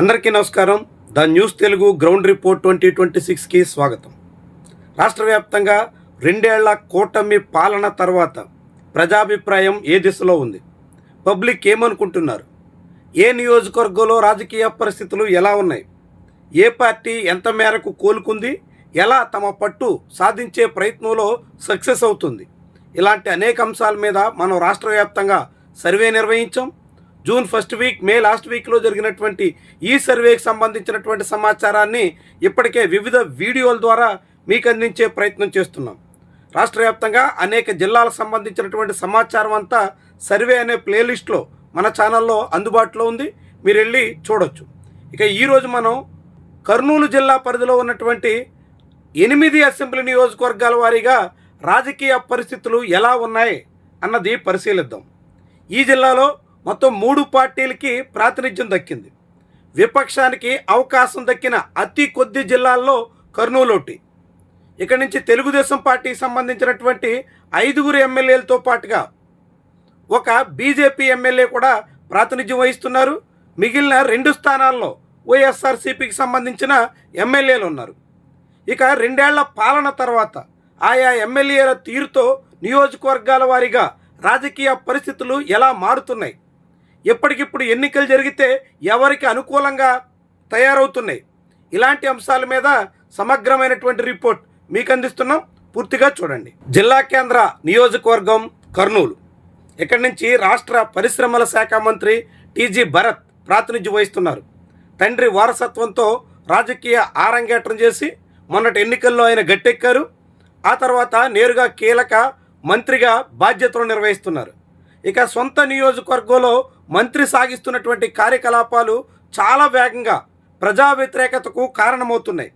అందరికీ నమస్కారం. The news Telugu ground report 2026కి స్వాగతం. రాష్ట్ర వ్యాప్తంగా 2 ఏళ్ల కూటమి పాలన తర్వాత ప్రజాభిప్రాయం ఏ దిశలో ఉంది? పబ్లిక్ ఏమనుకుంటున్నారు? ఏ నియోజకవర్గంలో రాజకీయ పరిస్థితులు ఎలా ఉన్నాయి? ఏ పార్టీ ఎంత మేరకు కోలుకుంది? ఎలా తమ పట్టు సాధించే ప్రయత్నంలో సక్సెస్ అవుతుంది? ఇలాంటి అనేక అంశాల మీద మనం రాష్ట్ర వ్యాప్తంగా సర్వే నిర్వహించాం. జూన్ ఫస్ట్ వీక్, మే లాస్ట్ వీక్లో జరిగినటువంటి ఈ సర్వేకి సంబంధించినటువంటి సమాచారాన్ని ఇప్పటికే వివిధ వీడియోల ద్వారా మీకు అందించే ప్రయత్నం చేస్తున్నాం. రాష్ట్ర వ్యాప్తంగా అనేక జిల్లాలకు సంబంధించినటువంటి సమాచారం అంతా సర్వే అనే ప్లేలిస్ట్లో మన ఛానల్లో అందుబాటులో ఉంది, మీరు వెళ్ళి చూడొచ్చు. ఇక ఈరోజు మనం కర్నూలు జిల్లా పరిధిలో ఉన్నటువంటి 8 అసెంబ్లీ నియోజకవర్గాల వారీగా రాజకీయ పరిస్థితులు ఎలా ఉన్నాయి అన్నది పరిశీలిద్దాం. ఈ జిల్లాలో మొత్తం 3 పార్టీలకి ప్రాతినిధ్యం దక్కింది. విపక్షానికి అవకాశం దక్కిన అతి కొద్ది జిల్లాల్లో కర్నూలు ఒకటి. ఇక్కడి నుంచి తెలుగుదేశం పార్టీకి సంబంధించినటువంటి 5 ఎమ్మెల్యేలతో పాటుగా ఒక బీజేపీ ఎమ్మెల్యే కూడా ప్రాతినిధ్యం వహిస్తున్నారు. మిగిలిన 2 స్థానాల్లో వైఎస్ఆర్సీపీకి సంబంధించిన ఎమ్మెల్యేలు ఉన్నారు. ఇక 2 ఏళ్ల పాలన తర్వాత ఆయా ఎమ్మెల్యేల తీరుతో నియోజకవర్గాల వారీగా రాజకీయ పరిస్థితులు ఎలా మారుతున్నాయి, ఎప్పటికిప్పుడు ఎన్నికలు జరిగితే ఎవరికి అనుకూలంగా తయారవుతున్నాయి, ఇలాంటి అంశాల మీద సమగ్రమైనటువంటి రిపోర్ట్ మీకు అందిస్తున్నాం. పూర్తిగా చూడండి. జిల్లా కేంద్ర నియోజకవర్గం కర్నూలు. ఇక్కడి నుంచి రాష్ట్ర పరిశ్రమల శాఖ మంత్రి టీజీ భరత్ ప్రాతినిధ్యం వహిస్తున్నారు. తండ్రి వారసత్వంతో రాజకీయ ఆరంగేట్రం చేసి మొన్నటి ఎన్నికల్లో ఆయన గట్టెక్కారు. ఆ తర్వాత నేరుగా కీలక మంత్రిగా బాధ్యతలు నిర్వహిస్తున్నారు. ఇక సొంత నియోజకవర్గంలో మంత్రి సాగిస్తున్నటువంటి కార్యకలాపాలు చాలా వేగంగా ప్రజా వ్యతిరేకతకు కారణమవుతున్నాయి.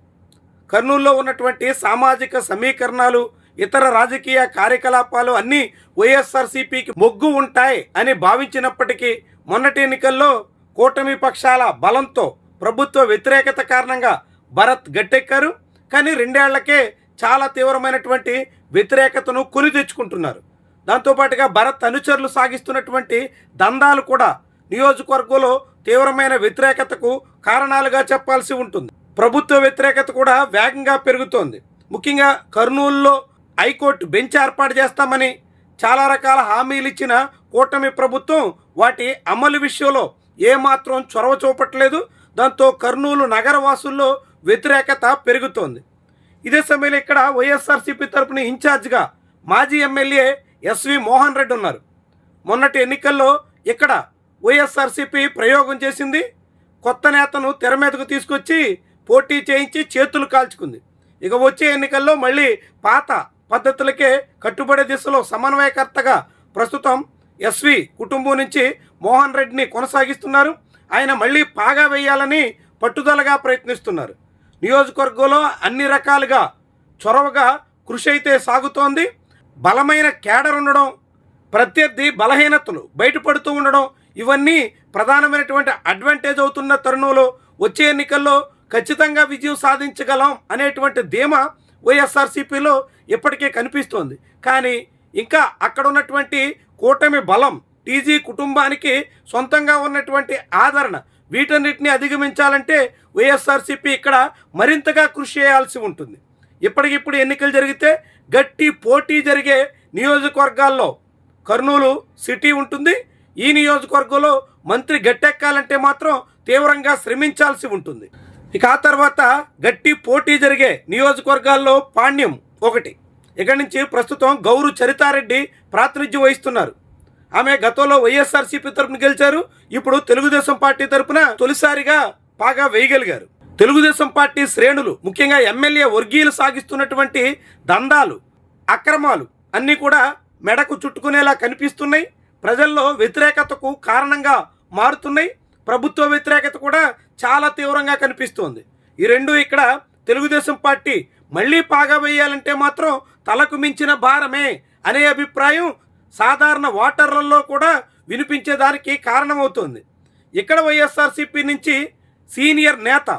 కర్నూలులో ఉన్నటువంటి సామాజిక సమీకరణాలు, ఇతర రాజకీయ కార్యకలాపాలు అన్నీ వైఎస్ఆర్సీపీకి మొగ్గు ఉంటాయి అని భావించినప్పటికీ మొన్నటి ఎన్నికల్లో కూటమి పక్షాల బలంతో ప్రభుత్వ వ్యతిరేకత కారణంగా భరత్ గట్టెక్కారు. కానీ 2 ఏళ్లకే చాలా తీవ్రమైనటువంటి వ్యతిరేకతను కొని తెచ్చుకుంటున్నారు. దాంతోపాటుగా భరత్ అనుచరులు సాగిస్తున్నటువంటి దందాలు కూడా నియోజకవర్గంలో తీవ్రమైన వ్యతిరేకతకు కారణాలుగా చెప్పాల్సి ఉంటుంది. ప్రభుత్వ వ్యతిరేకత కూడా వేగంగా పెరుగుతోంది. ముఖ్యంగా కర్నూలులో హైకోర్టు బెంచ్ ఏర్పాటు చేస్తామని చాలా రకాల హామీలు ఇచ్చిన కూటమి ప్రభుత్వం వాటి అమలు విషయంలో ఏమాత్రం చొరవ చూపట్లేదు. దాంతో కర్నూలు నగరవాసుల్లో వ్యతిరేకత పెరుగుతోంది. ఇదే సమయంలో ఇక్కడ వైఎస్ఆర్సీపీ తరపున ఇన్ఛార్జిగా మాజీ ఎమ్మెల్యే ఎస్వి మోహన్ రెడ్డి ఉన్నారు. మొన్నటి ఎన్నికల్లో ఇక్కడ వైఎస్ఆర్సీపీ ప్రయోగం చేసింది. కొత్త నేతను తెర మీదకు తీసుకొచ్చి పోటీ చేయించి చేతులు కాల్చుకుంది. ఇక వచ్చే ఎన్నికల్లో మళ్ళీ పాత పద్ధతులకే కట్టుబడే దిశలో సమన్వయకర్తగా ప్రస్తుతం ఎస్వి కుటుంబం నుంచి మోహన్ రెడ్డిని కొనసాగిస్తున్నారు. ఆయన మళ్ళీ పాగా వేయాలని పట్టుదలగా ప్రయత్నిస్తున్నారు. నియోజకవర్గంలో అన్ని రకాలుగా చొరవగా కృషి అయితే సాగుతోంది. బలమైన కేడర్ ఉండడం, ప్రత్యర్థి బలహీనతలు బయటపడుతూ ఉండడం, ఇవన్నీ ప్రధానమైనటువంటి అడ్వాంటేజ్ అవుతున్న తరుణంలో వచ్చే ఎన్నికల్లో ఖచ్చితంగా విజయం సాధించగలం అనేటువంటి ధీమా వైఎస్ఆర్సీపీలో ఇప్పటికే కనిపిస్తోంది. కానీ ఇంకా అక్కడ ఉన్నటువంటి కూటమి బలం, టీజీ కుటుంబానికి సొంతంగా ఉన్నటువంటి ఆదరణ, వీటన్నిటిని అధిగమించాలంటే వైఎస్ఆర్సీపీ ఇక్కడ మరింతగా కృషి చేయాల్సి ఉంటుంది. ఇప్పటికిప్పుడు ఎన్నికలు జరిగితే గట్టి పోటీ జరిగే నియోజకవర్గాల్లో కర్నూలు సిటీ ఉంటుంది. ఈ నియోజకవర్గంలో మంత్రి గట్టెక్కాలంటే మాత్రం తీవ్రంగా శ్రమించాల్సి ఉంటుంది. ఇక ఆ తర్వాత గట్టి పోటీ జరిగే నియోజకవర్గాల్లో పాణ్యం ఒకటి. ఇక్కడి నుంచి ప్రస్తుతం గౌరు చరితారెడ్డి ప్రాతినిధ్యం వహిస్తున్నారు. ఆమె గతంలో వైఎస్ఆర్సీపీ తరపున గెలిచారు. ఇప్పుడు తెలుగుదేశం పార్టీ తరపున తొలిసారిగా పాగా వేయగలిగారు. తెలుగుదేశం పార్టీ శ్రేణులు, ముఖ్యంగా ఎమ్మెల్యే వర్గీయులు సాగిస్తున్నటువంటి దందాలు, అక్రమాలు అన్నీ కూడా మెడకు చుట్టుకునేలా కనిపిస్తున్నాయి. ప్రజల్లో వ్యతిరేకతకు కారణంగా మారుతున్నాయి. ప్రభుత్వ వ్యతిరేకత కూడా చాలా తీవ్రంగా కనిపిస్తోంది. ఈ రెండు ఇక్కడ తెలుగుదేశం పార్టీ మళ్ళీ పాగా వేయాలంటే మాత్రం తలకు మించిన భారమే అనే అభిప్రాయం సాధారణ ఓటర్లలో కూడా వినిపించేదానికి కారణమవుతుంది. ఇక్కడ వైఎస్ఆర్సీపీ నుంచి సీనియర్ నేత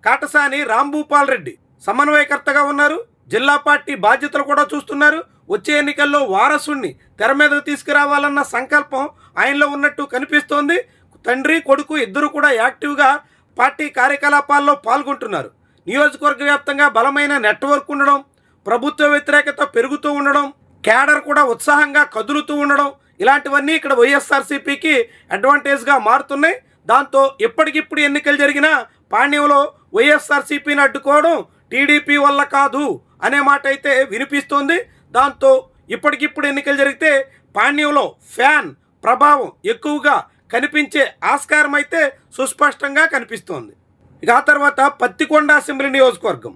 కాటసాని రాంభూపాల్ రెడ్డి సమన్వయకర్తగా ఉన్నారు. జిల్లా పార్టీ బాధ్యతలు కూడా చూస్తున్నారు. వచ్చే ఎన్నికల్లో వారసుణ్ణి తెర మీదకు తీసుకురావాలన్న సంకల్పం ఆయనలో ఉన్నట్టు కనిపిస్తోంది. తండ్రి కొడుకు ఇద్దరు కూడా యాక్టివ్గా పార్టీ కార్యకలాపాల్లో పాల్గొంటున్నారు. నియోజకవర్గ వ్యాప్తంగా బలమైన నెట్వర్క్ ఉండడం, ప్రభుత్వ వ్యతిరేకత పెరుగుతూ ఉండడం, క్యాడర్ కూడా ఉత్సాహంగా కదులుతూ ఉండడం, ఇలాంటివన్నీ ఇక్కడ వైఎస్ఆర్సీపీకి అడ్వాంటేజ్గా మారుతున్నాయి. దాంతో ఎప్పటికిప్పుడు ఎన్నికలు జరిగినా పాణ్యంలో వైఎస్ఆర్సీపీని అడ్డుకోవడం టీడీపీ వల్ల కాదు అనే మాట అయితే వినిపిస్తోంది. దాంతో ఇప్పటికిప్పుడు ఎన్నికలు జరిగితే పాణ్యంలో ఫ్యాన్ ప్రభావం ఎక్కువగా కనిపించే ఆస్కారం అయితే సుస్పష్టంగా కనిపిస్తోంది. ఇక ఆ తర్వాత పత్తికొండ అసెంబ్లీ నియోజకవర్గం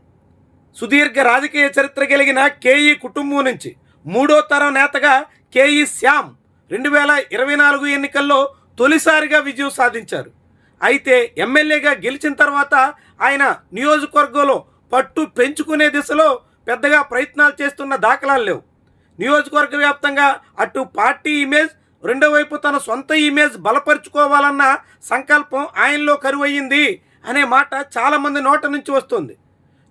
సుదీర్ఘ రాజకీయ చరిత్ర కలిగిన కేఈ కుటుంబం నుంచి మూడో తరం నేతగా కేఈ శ్యామ్ 2024 ఎన్నికల్లో తొలిసారిగా విజయం సాధించారు. అయితే ఎమ్మెల్యేగా గెలిచిన తర్వాత ఆయన నియోజకవర్గంలో పట్టు పెంచుకునే దిశలో పెద్దగా ప్రయత్నాలు చేస్తున్న దాఖలాలు లేవు. నియోజకవర్గ వ్యాప్తంగా అటు పార్టీ ఇమేజ్, రెండో వైపు తన సొంత ఇమేజ్ బలపరుచుకోవాలన్న సంకల్పం ఆయనలో కరువయ్యింది అనే మాట చాలామంది నోట నుంచి వస్తుంది.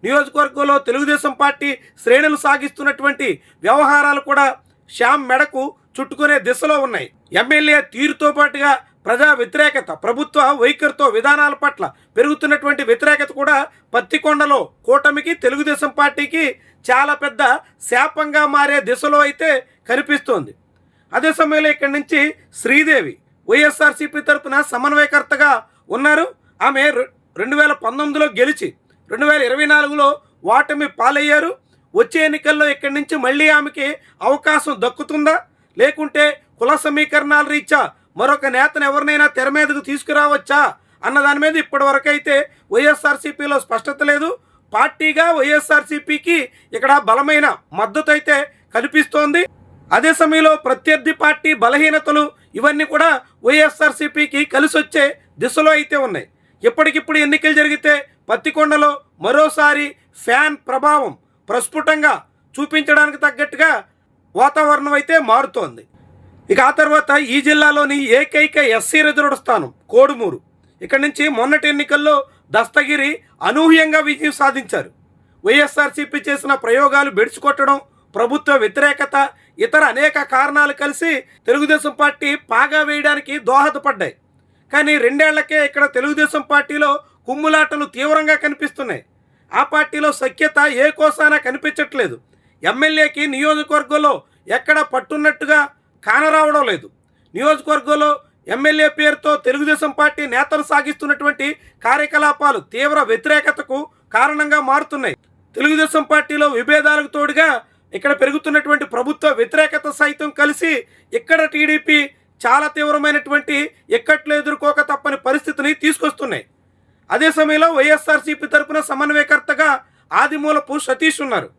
నియోజకవర్గంలో తెలుగుదేశం పార్టీ శ్రేణులు సాగిస్తున్నటువంటి వ్యవహారాలు కూడా శ్యామ్ మెడకు చుట్టుకునే దిశలో ఉన్నాయి. ఎమ్మెల్యే తీరుతో పాటుగా ప్రజా వ్యతిరేకత, ప్రభుత్వ వైఖరితో విధానాల పట్ల పెరుగుతున్నటువంటి వ్యతిరేకత కూడా పత్తికొండలో కూటమికి, తెలుగుదేశం పార్టీకి చాలా పెద్ద శాపంగా మారే దిశలో అయితే కనిపిస్తోంది. అదే సమయంలో ఇక్కడి నుంచి శ్రీదేవి వైఎస్ఆర్సీపీ తరపున సమన్వయకర్తగా ఉన్నారు. ఆమె 2019లో గెలిచి 2024లో ఓటమి పాలయ్యారు. వచ్చే ఎన్నికల్లో ఇక్కడి నుంచి మళ్ళీ ఆమెకి అవకాశం దక్కుతుందా, లేకుంటే కుల సమీకరణాల రీత్యా మరొక నేతను ఎవరినైనా తెర మీదకు తీసుకురావచ్చా అన్న దాని మీద ఇప్పటివరకు అయితే వైఎస్ఆర్సీపీలో స్పష్టత లేదు. పార్టీగా వైఎస్ఆర్సీపీకి ఇక్కడ బలమైన మద్దతు అయితే కనిపిస్తోంది. అదే సమయంలో ప్రత్యర్థి పార్టీ బలహీనతలు ఇవన్నీ కూడా వైఎస్ఆర్సీపీకి కలిసి వచ్చే దిశలో అయితే ఉన్నాయి. ఎప్పటికిప్పుడు ఎన్నికలు జరిగితే పత్తికొండలో మరోసారి ఫ్యాన్ ప్రభావం ప్రస్ఫుటంగా చూపించడానికి తగ్గట్టుగా వాతావరణం అయితే మారుతోంది. ఇక ఆ తర్వాత ఈ జిల్లాలోని ఏకైక ఎస్సీ రిజర్వ్డ్ స్థానం కోడుమూరు. ఇక్కడి నుంచి మొన్నటి ఎన్నికల్లో దస్తగిరి అనూహ్యంగా విజయం సాధించారు. వైఎస్ఆర్సీపీ చేసిన ప్రయోగాలు బెడిచికొట్టడం, ప్రభుత్వ వ్యతిరేకత, ఇతర అనేక కారణాలు కలిసి తెలుగుదేశం పార్టీ పాగా వేయడానికి దోహదపడ్డాయి. కానీ 2 ఏళ్లకే ఇక్కడ తెలుగుదేశం పార్టీలో కుమ్ములాటలు తీవ్రంగా కనిపిస్తున్నాయి. ఆ పార్టీలో సఖ్యత ఏ కోసానా కనిపించట్లేదు. ఎమ్మెల్యేకి నియోజకవర్గంలో ఎక్కడ పట్టున్నట్టుగా కానరావడం లేదు. నియోజకవర్గంలో ఎమ్మెల్యే పేరుతో తెలుగుదేశం పార్టీ నేతలు సాగిస్తున్నటువంటి కార్యకలాపాలు తీవ్ర వ్యతిరేకతకు కారణంగా మారుతున్నాయి. తెలుగుదేశం పార్టీలో విభేదాలకు తోడుగా ఇక్కడ పెరుగుతున్నటువంటి ప్రభుత్వ వ్యతిరేకత సైతం కలిసి ఇక్కడ టీడీపీ చాలా తీవ్రమైనటువంటి ఇక్కట్లు ఎదుర్కోక తప్పని పరిస్థితిని తీసుకొస్తున్నాయి. అదే సమయంలో వైఎస్ఆర్సీపీ తరపున సమన్వయకర్తగా ఆదిమూలపు సతీష్ ఉన్నారు.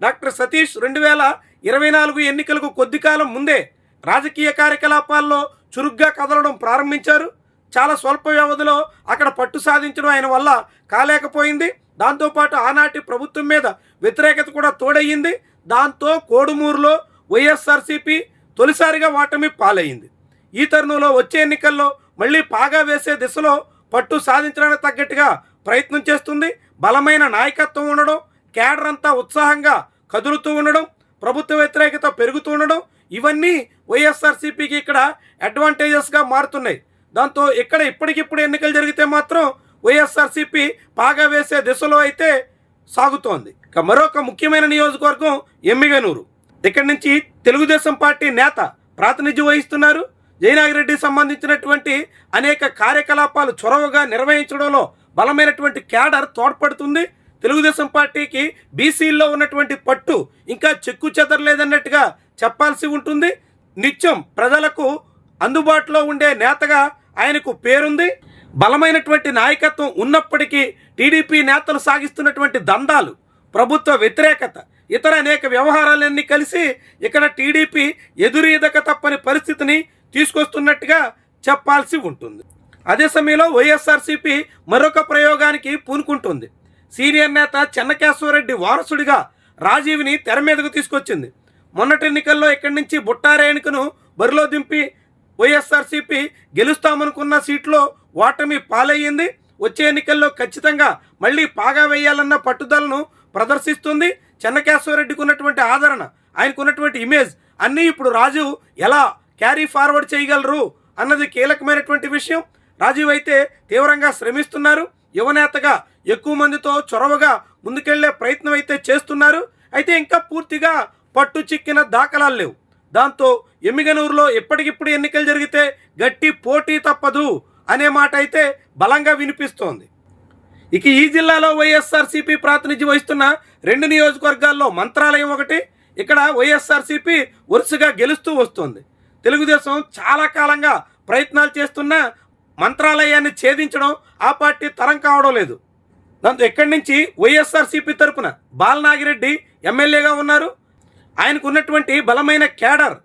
డాక్టర్ సతీష్ 2024 ఎన్నికలకు కొద్ది కాలం ముందే రాజకీయ కార్యకలాపాల్లో చురుగ్గా కదలడం ప్రారంభించారు. చాలా స్వల్ప వ్యవధిలో అక్కడ పట్టు సాధించడం ఆయన వల్ల కాలేకపోయింది. దాంతోపాటు ఆనాటి ప్రభుత్వం మీద వ్యతిరేకత కూడా తోడయ్యింది. దాంతో కోడుమూరులో వైఎస్ఆర్సీపీ తొలిసారిగా ఓటమి పాలయ్యింది. ఈ తరుణంలో వచ్చే ఎన్నికల్లో మళ్ళీ పాగా వేసే దిశలో పట్టు సాధించడానికి తగ్గట్టుగా ప్రయత్నం చేస్తుంది. బలమైన నాయకత్వం ఉండడం, క్యాడర్ అంతా ఉత్సాహంగా కదులుతూ ఉండడం, ప్రభుత్వ వ్యతిరేకత పెరుగుతూ ఉండడం, ఇవన్నీ వైఎస్ఆర్సీపీకి ఇక్కడ అడ్వాంటేజెస్గా మారుతున్నాయి. దాంతో ఇక్కడ ఇప్పటికిప్పుడు ఎన్నికలు జరిగితే మాత్రం వైఎస్ఆర్సీపీ పాగా వేసే దిశలో అయితే సాగుతోంది. ఇక మరొక ముఖ్యమైన నియోజకవర్గం ఎమ్మిగనూరు. ఇక్కడి నుంచి తెలుగుదేశం పార్టీ నేత ప్రాతినిధ్యం వహిస్తున్నారు. జయనాగిరెడ్డికి సంబంధించినటువంటి అనేక కార్యకలాపాలు చొరవగా నిర్వహించడంలో బలమైనటువంటి క్యాడర్ తోడ్పడుతుంది. తెలుగుదేశం పార్టీకి బీసీల్లో ఉన్నటువంటి పట్టు ఇంకా చెక్కు చెదరలేదన్నట్టుగా చెప్పాల్సి ఉంటుంది. నిత్యం ప్రజలకు అందుబాటులో ఉండే నేతగా ఆయనకు పేరుంది. బలమైనటువంటి నాయకత్వం ఉన్నప్పటికీ టీడీపీ నేతలు సాగిస్తున్నటువంటి దందాలు, ప్రభుత్వ వ్యతిరేకత, ఇతర అనేక వ్యవహారాలన్నీ కలిసి ఇక్కడ టీడీపీ ఎదురీదక తప్పని పరిస్థితిని తీసుకొస్తున్నట్టుగా చెప్పాల్సి ఉంటుంది. అదే సమయంలో వైఎస్ఆర్సీపీ మరొక ప్రయోగానికి పూనుకుంటుంది. సీనియర్ నేత చెన్నకేశ్వరరెడ్డి వారసుడిగా రాజీవ్ని తెర మీదకు తీసుకొచ్చింది. మొన్నటి ఎన్నికల్లో ఇక్కడి నుంచి బుట్టారేణుకను బరిలో దింపి వైఎస్ఆర్సీపీ గెలుస్తామనుకున్న సీట్లో ఓటమి పాలయ్యింది. వచ్చే ఎన్నికల్లో ఖచ్చితంగా మళ్ళీ పాగా వేయాలన్న పట్టుదలను ప్రదర్శిస్తుంది. చెన్నకేశ్వరరెడ్డికి ఉన్నటువంటి ఆదరణ, ఆయనకు ఉన్నటువంటి ఇమేజ్ అన్నీ ఇప్పుడు రాజీవ్ ఎలా క్యారీ ఫార్వర్డ్ చేయగలరు అన్నది కీలకమైనటువంటి విషయం. రాజీవ్ అయితే తీవ్రంగా శ్రమిస్తున్నారు. యువనేతగా ఎక్కువ మందితో చొరవగా ముందుకెళ్లే ప్రయత్నం అయితే చేస్తున్నారు. అయితే ఇంకా పూర్తిగా పట్టు చిక్కిన దాఖలాలు లేవు. దాంతో ఎమ్మిగనూరులో ఎప్పటికిప్పుడు ఎన్నికలు జరిగితే గట్టి పోటీ తప్పదు అనే మాట అయితే బలంగా వినిపిస్తోంది. ఇక ఈ జిల్లాలో వైఎస్ఆర్సీపీ ప్రాతినిధ్యం వహిస్తున్న 2 నియోజకవర్గాల్లో మంత్రాలయం ఒకటి. ఇక్కడ వైఎస్ఆర్సీపీ వరుసగా గెలుస్తూ వస్తుంది. తెలుగుదేశం చాలా కాలంగా ప్రయత్నాలు చేస్తున్న మంత్రాలయాన్ని ఛేదించడం ఆ పార్టీ తరం కావడం లేదు. దాంతో ఇక్కడి నుంచి వైఎస్ఆర్సీపీ తరపున బాలనాగిరెడ్డి ఎమ్మెల్యేగా ఉన్నారు. ఆయనకు ఉన్నటువంటి బలమైన క్యాడర్,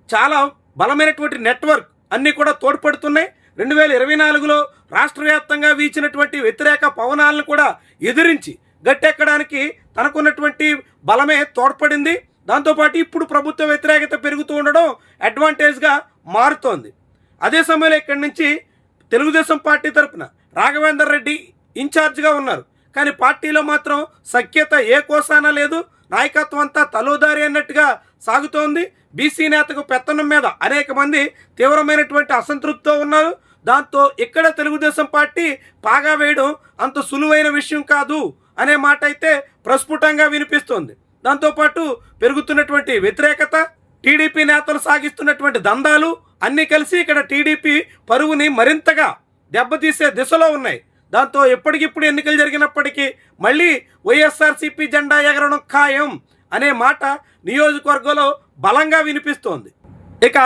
చాలా బలమైనటువంటి నెట్వర్క్ అన్నీ కూడా తోడ్పడుతున్నాయి. 2024లో రాష్ట్ర వ్యాప్తంగా వీచినటువంటి వ్యతిరేక పవనాలను కూడా ఎదిరించి గట్టెక్కడానికి తనకున్నటువంటి బలమే తోడ్పడింది. దాంతోపాటు ఇప్పుడు ప్రభుత్వ వ్యతిరేకత పెరుగుతూ ఉండడం అడ్వాంటేజ్గా మారుతోంది. అదే సమయంలో ఇక్కడి నుంచి తెలుగుదేశం పార్టీ తరపున రాఘవేందర్ రెడ్డి ఇన్ఛార్జ్గా ఉన్నారు. కానీ పార్టీలో మాత్రం సఖ్యత ఏ కోసాన లేదు. నాయకత్వం అంతా తలోదారి అన్నట్టుగా సాగుతోంది. బీసీ నేతకు పెత్తనం మీద అనేక మంది తీవ్రమైనటువంటి అసంతృప్తితో ఉన్నారు. దాంతో ఇక్కడ తెలుగుదేశం పార్టీ పాగా వేయడం అంత సులువైన విషయం కాదు అనే మాట అయితే ప్రస్ఫుటంగా వినిపిస్తోంది. దాంతోపాటు పెరుగుతున్నటువంటి వ్యతిరేకత, టీడీపీ నేతలు సాగిస్తున్నటువంటి దందాలు అన్నీ కలిసి ఇక్కడ టీడీపీ పరువుని మరింతగా దెబ్బతీసే దిశలో ఉన్నాయి. దాంతో ఎప్పటికిప్పుడు ఎన్నికలు జరిగినప్పటికీ మళ్ళీ వైఎస్ఆర్సీపీ జెండా ఎగరడం ఖాయం అనే మాట నియోజకవర్గంలో బలంగా వినిపిస్తోంది. ఇక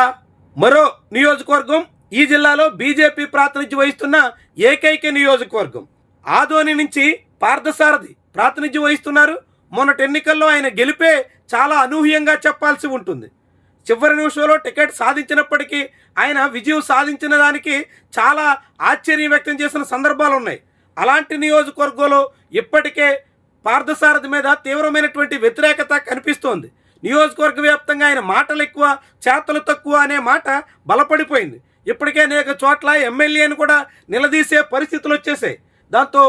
మరో నియోజకవర్గం ఈ జిల్లాలో బీజేపీ ప్రాతినిధ్యం వహిస్తున్న ఏకైక నియోజకవర్గం. ఆదోని నుంచి పార్థసారథి ప్రాతినిధ్యం వహిస్తున్నారు. మొన్నటి ఎన్నికల్లో ఆయన గెలిపే చాలా అనూహ్యంగా చెప్పాల్సి ఉంటుంది. చివరి నిమిషంలో టికెట్ సాధించినప్పటికీ ఆయన విజయం సాధించిన దానికి చాలా ఆశ్చర్యం వ్యక్తం చేసిన సందర్భాలు ఉన్నాయి. అలాంటి నియోజకవర్గంలో ఇప్పటికే పార్థసారథి మీద తీవ్రమైనటువంటి వ్యతిరేకత కనిపిస్తోంది. నియోజకవర్గ వ్యాప్తంగా ఆయన మాటలు ఎక్కువ, చేతలు తక్కువ అనే మాట బలపడిపోయింది. ఇప్పటికే అనేక చోట్ల ఎమ్మెల్యేను కూడా నిలదీసే పరిస్థితులు వచ్చేసాయి. దాంతో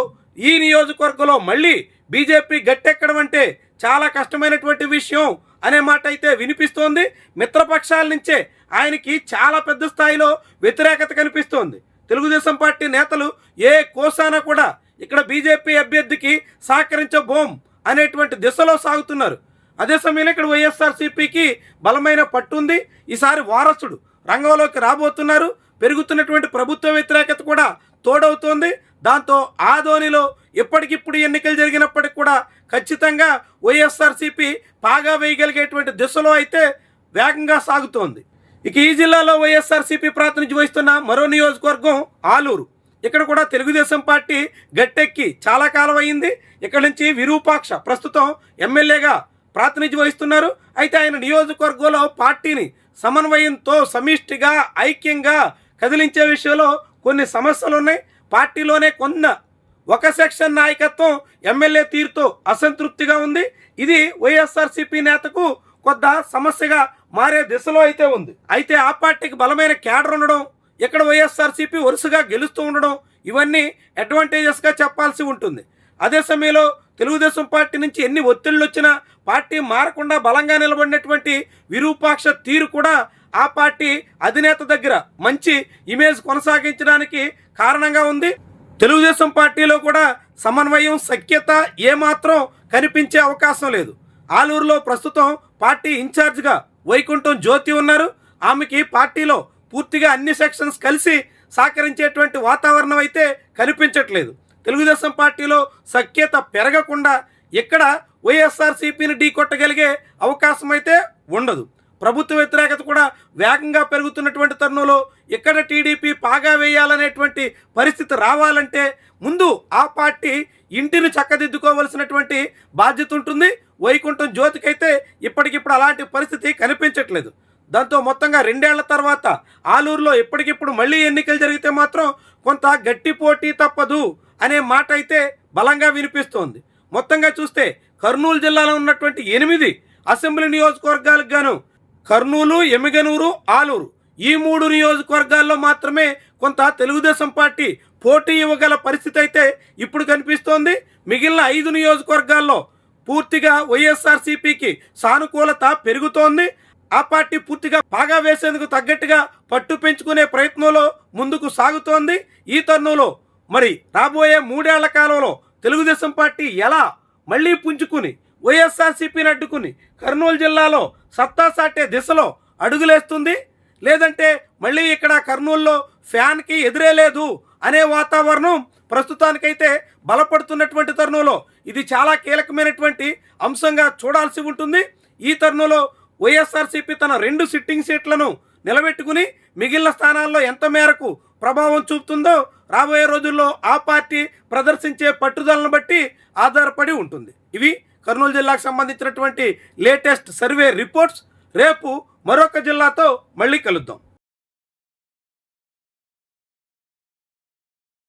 ఈ నియోజకవర్గంలో మళ్ళీ బీజేపీ గట్టెక్కడం అంటే చాలా కష్టమైనటువంటి విషయం అనే మాట అయితే వినిపిస్తోంది. మిత్రపక్షాల నుంచే ఆయనకి చాలా పెద్ద స్థాయిలో వ్యతిరేకత కనిపిస్తోంది. తెలుగుదేశం పార్టీ నేతలు ఏ కోసాన కూడా ఇక్కడ బీజేపీ అభ్యర్థికి సహకరించబోం అనేటువంటి దిశలో సాగుతున్నారు. అదే సమయంలో ఇక్కడ వైఎస్ఆర్సీపీకి బలమైన పట్టు ఉంది. ఈసారి వారసుడు రంగంలోకి రాబోతున్నారు. పెరుగుతున్నటువంటి ప్రభుత్వ వ్యతిరేకత కూడా తోడవుతోంది. దాంతో ఆదోనిలో ఎప్పటికిప్పుడు ఎన్నికలు జరిగినప్పటికి కూడా ఖచ్చితంగా వైఎస్ఆర్సీపీ పాగా వేయగలిగేటువంటి దిశలో అయితే వేగంగా సాగుతోంది. ఇక ఈ జిల్లాలో వైఎస్ఆర్సీపీ ప్రాతినిధ్యం వహిస్తున్న మరో నియోజకవర్గం ఆలూరు. ఇక్కడ కూడా తెలుగుదేశం పార్టీ గట్టెక్కి చాలా కాలం అయింది. ఇక్కడ నుంచి విరూపాక్ష ప్రస్తుతం ఎమ్మెల్యేగా ప్రాతినిధ్యం వహిస్తున్నారు. అయితే ఆయన నియోజకవర్గంలో పార్టీని సమన్వయంతో సమిష్టిగా ఐక్యంగా కదిలించే విషయంలో కొన్ని సమస్యలు ఉన్నాయి. పార్టీలోనే ఒక సెక్షన్ నాయకత్వం ఎమ్మెల్యే తీరుతో అసంతృప్తిగా ఉంది. ఇది వైఎస్ఆర్సీపీ నేతకు కొంత సమస్యగా మారే దిశలో అయితే ఉంది. అయితే ఆ పార్టీకి బలమైన క్యాడర్ ఉండడం, ఇక్కడ వైఎస్ఆర్సీపీ వరుసగా గెలుస్తూ ఉండడం, ఇవన్నీ అడ్వాంటేజెస్గా చెప్పాల్సి ఉంటుంది. అదే సమయంలో తెలుగుదేశం పార్టీ నుంచి ఎన్ని ఒత్తిళ్లు వచ్చినా పార్టీ మారకుండా బలంగా నిలబడినటువంటి విరూపాక్ష తీరు కూడా ఆ పార్టీ అధినేత దగ్గర మంచి ఇమేజ్ కొనసాగించడానికి కారణంగా ఉంది. తెలుగుదేశం పార్టీలో కూడా సమన్వయం, సఖ్యత ఏమాత్రం కనిపించే అవకాశం లేదు. ఆలూరులో ప్రస్తుతం పార్టీ ఇన్ఛార్జ్గా వైకుంఠం జ్యోతి ఉన్నారు. ఆమెకి పార్టీలో పూర్తిగా అన్ని సెక్షన్స్ కలిసి సహకరించేటువంటి వాతావరణం అయితే కనిపించట్లేదు. తెలుగుదేశం పార్టీలో సఖ్యత పెరగకుండా ఇక్కడ వైఎస్ఆర్సీపీని ఢీకొట్టగలిగే అవకాశం అయితే ఉండదు. ప్రభుత్వ వ్యతిరేకత కూడా వేగంగా పెరుగుతున్నటువంటి తరుణంలో ఇక్కడ టీడీపీ పాగా వేయాలనేటువంటి పరిస్థితి రావాలంటే ముందు ఆ పార్టీ ఇంటిని చక్కదిద్దుకోవలసినటువంటి బాధ్యత ఉంటుంది. వైకుంఠం జ్యోతికైతే ఇప్పటికిప్పుడు అలాంటి పరిస్థితి కనిపించట్లేదు. దాంతో మొత్తంగా 2 ఏళ్ల తర్వాత ఆలూరులో ఇప్పటికిప్పుడు మళ్ళీ ఎన్నికలు జరిగితే మాత్రం కొంత గట్టి పోటీ తప్పదు అనే మాట అయితే బలంగా వినిపిస్తోంది. మొత్తంగా చూస్తే కర్నూలు జిల్లాలో ఉన్నటువంటి 8 అసెంబ్లీ నియోజకవర్గాలకు గాను కర్నూలు, ఎమ్మిగనూరు, ఆలూరు ఈ 3 నియోజకవర్గాల్లో మాత్రమే కొంత తెలుగుదేశం పార్టీ పోటీ ఇవ్వగల పరిస్థితి అయితే ఇప్పుడు కనిపిస్తోంది. మిగిలిన 5 నియోజకవర్గాల్లో పూర్తిగా వైఎస్ఆర్సీపీకి సానుకూలత పెరుగుతోంది. ఆ పార్టీ పూర్తిగా పాగా వేసేందుకు తగ్గట్టుగా పట్టు పెంచుకునే ప్రయత్నంలో ముందుకు సాగుతోంది. ఈ తరుణంలో మరి రాబోయే 3 ఏళ్ల కాలంలో తెలుగుదేశం పార్టీ ఎలా మళ్ళీ పుంజుకుని వైఎస్ఆర్సీపీని అడ్డుకుని కర్నూలు జిల్లాలో సత్తా సాటే దిశలో అడుగులేస్తుంది, లేదంటే మళ్ళీ ఇక్కడ కర్నూలులో ఫ్యాన్కి ఎదురే లేదు అనే వాతావరణం ప్రస్తుతానికైతే బలపడుతున్నటువంటి తరుణంలో ఇది చాలా కీలకమైనటువంటి అంశంగా చూడాల్సి ఉంటుంది. ఈ తరుణంలో వైఎస్ఆర్సీపీ తన 2 సిట్టింగ్ సీట్లను నిలబెట్టుకుని మిగిలిన స్థానాల్లో ఎంత మేరకు ప్రభావం చూపుతుందో రాబోయే రోజుల్లో ఆ పార్టీ ప్రదర్శించే పట్టుదలను బట్టి ఆధారపడి ఉంటుంది. ఇవి కర్నూలు జిల్లాకు సంబంధించినటువంటి లేటెస్ట్ సర్వే రిపోర్ట్స్. రేపు మరొక జిల్లాతో మళ్ళీ కలుద్దాం.